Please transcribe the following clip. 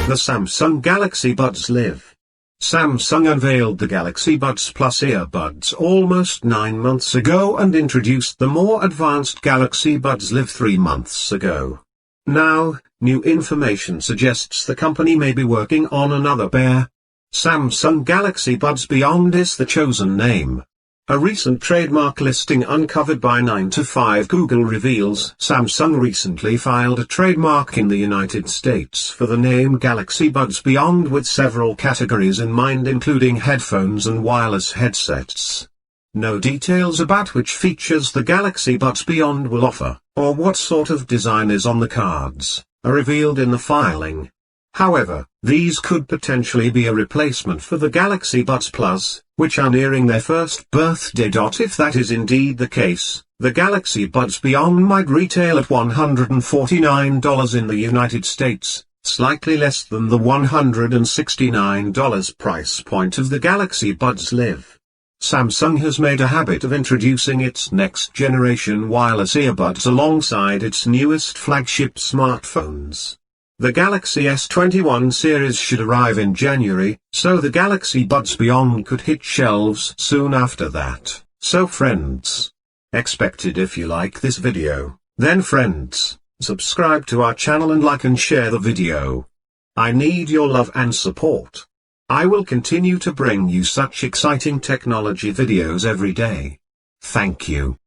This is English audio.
The Samsung Galaxy Buds Live. Samsung unveiled the Galaxy Buds Plus earbuds almost 9 months ago and introduced the more advanced Galaxy Buds Live 3 months ago. Now, new information suggests the company may be working on another pair. Samsung Galaxy Buds Beyond is the chosen name. A recent trademark listing uncovered by 9to5 Google reveals Samsung recently filed a trademark in the United States for the name Galaxy Buds Beyond with several categories in mind, including headphones and wireless headsets. No details about which features the Galaxy Buds Beyond will offer, or what sort of design is on the cards, are revealed in the filing. However, these could potentially be a replacement for the Galaxy Buds Plus, which are nearing their first birthday. If that is indeed the case, the Galaxy Buds Beyond might retail at $149 in the United States, slightly less than the $169 price point of the Galaxy Buds Live. Samsung has made a habit of introducing its next-generation wireless earbuds alongside its newest flagship smartphones. The Galaxy S21 series should arrive in January, so the Galaxy Buds Beyond could hit shelves soon after that. So friends, expected. If you like this video, then friends, subscribe to our channel and like and share the video. I need your love and support. I will continue to bring you such exciting technology videos every day. Thank you.